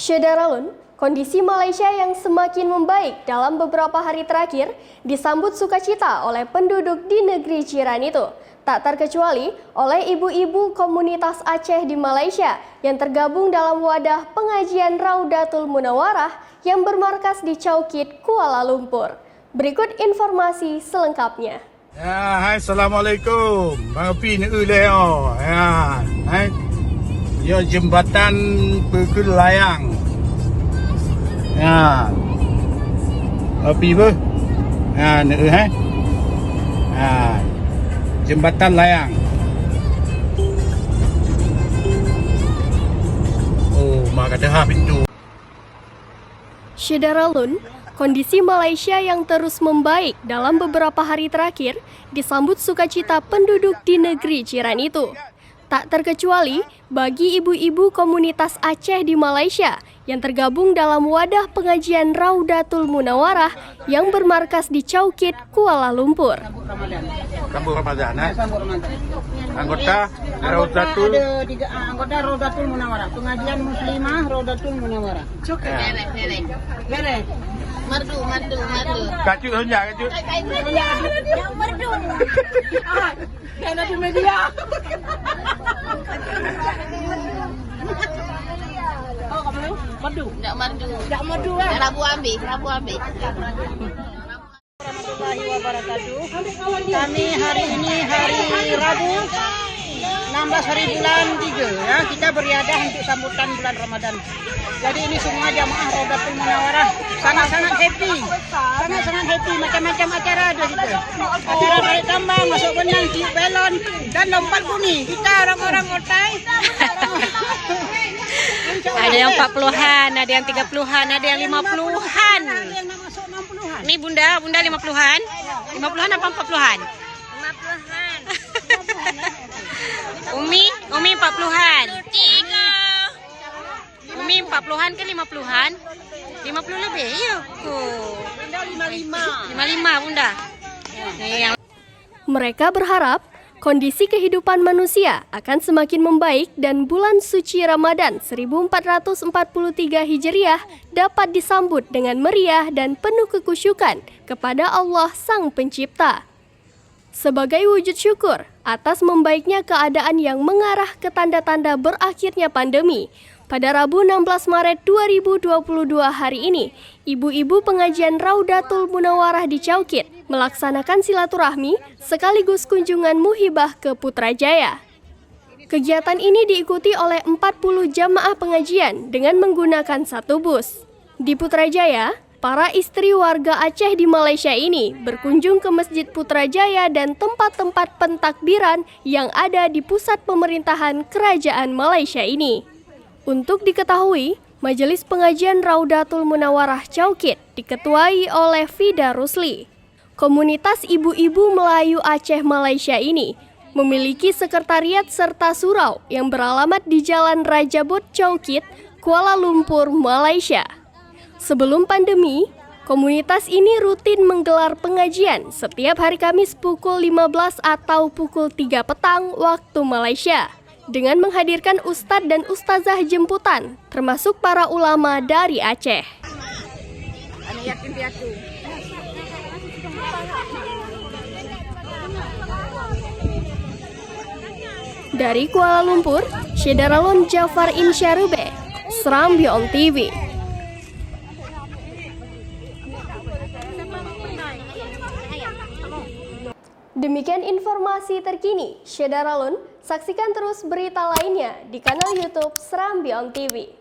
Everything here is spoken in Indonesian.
Syederalun, kondisi Malaysia yang semakin membaik dalam beberapa hari terakhir disambut sukacita oleh penduduk di negeri jiran itu. Tak terkecuali oleh ibu-ibu komunitas Aceh di Malaysia yang tergabung dalam wadah pengajian Raudatul Munawarah yang bermarkas di Chaukit, Kuala Lumpur. Berikut informasi selengkapnya. Ya, hai, Assalamualaikum. Bang Pi ni uleo. Ya, hai. Ya, jembatan Pekul Layang. Ya. Api apa? Ya, ni hai. Ya. Jembatan Layang. Oh, mak kata ha pintu. Syederalun, kondisi Malaysia yang terus membaik dalam beberapa hari terakhir disambut sukacita penduduk di negeri jiran itu. Tak terkecuali bagi ibu-ibu komunitas Aceh di Malaysia yang tergabung dalam wadah pengajian Raudatul Munawarah yang bermarkas di Chaukit, Kuala Lumpur. Kampung Ramadan, Anggota Raudatul. Ada 3 anggota Raudatul Munawarah. Pengajian Muslimah Raudatul Munawarah. Cukup. Beres. Merdu. Kacut honja, kacut. Yang merdu. Yang ada di media. Oh, kamu merdu? Tak merdu. Tak merdu lah. Rabu ambil. Warahmatullahi wabarakatuh. Kami hari ini hari Rabu 16 hari bulan 3 ya. Kita beriadah untuk sambutan bulan Ramadan. Jadi ini semua jamaah Raudatul Munawarah sangat-sangat happy. Sangat-sangat happy, macam-macam acara ada situ. Acara tarik tambang, masuk benang, tiup belon dan lompat bumi. Kita orang-orang otai. Ada yang 40-an, ada yang 30-an, ada yang 50-an. Yang nak masuk 60-an. Ini bunda 50-an? 50-an apa 40-an? 50-an. Umi 40-an. Umi 40-an ke 50-an? 50 lebih, ya. Bunda 55. 55 bunda. Yang Mereka berharap kondisi kehidupan manusia akan semakin membaik dan bulan suci Ramadan 1443 Hijriah dapat disambut dengan meriah dan penuh kekusyukan kepada Allah Sang Pencipta. Sebagai wujud syukur atas membaiknya keadaan yang mengarah ke tanda-tanda berakhirnya pandemi, pada Rabu 16 Maret 2022 hari ini, ibu-ibu pengajian Raudatul Munawarah di Chaukit melaksanakan silaturahmi sekaligus kunjungan muhibah ke Putrajaya. Kegiatan ini diikuti oleh 40 jamaah pengajian dengan menggunakan satu bus. Di Putrajaya, para istri warga Aceh di Malaysia ini berkunjung ke Masjid Putrajaya dan tempat-tempat pentakbiran yang ada di pusat pemerintahan Kerajaan Malaysia ini. Untuk diketahui, Majelis Pengajian Raudatul Munawarah Chaukit diketuai oleh Fida Rusli. Komunitas ibu-ibu Melayu Aceh Malaysia ini memiliki sekretariat serta surau yang beralamat di Jalan Rajabut Chaukit, Kuala Lumpur, Malaysia. Sebelum pandemi, komunitas ini rutin menggelar pengajian setiap hari Kamis pukul 15 atau pukul 3 petang waktu Malaysia, dengan menghadirkan ustadz dan ustazah jemputan, termasuk para ulama dari Aceh. Dari Kuala Lumpur, Syederalun Jafar Insyarube, Serambion TV. Demikian informasi terkini, Syederalun. Saksikan terus berita lainnya di kanal YouTube Serambion TV.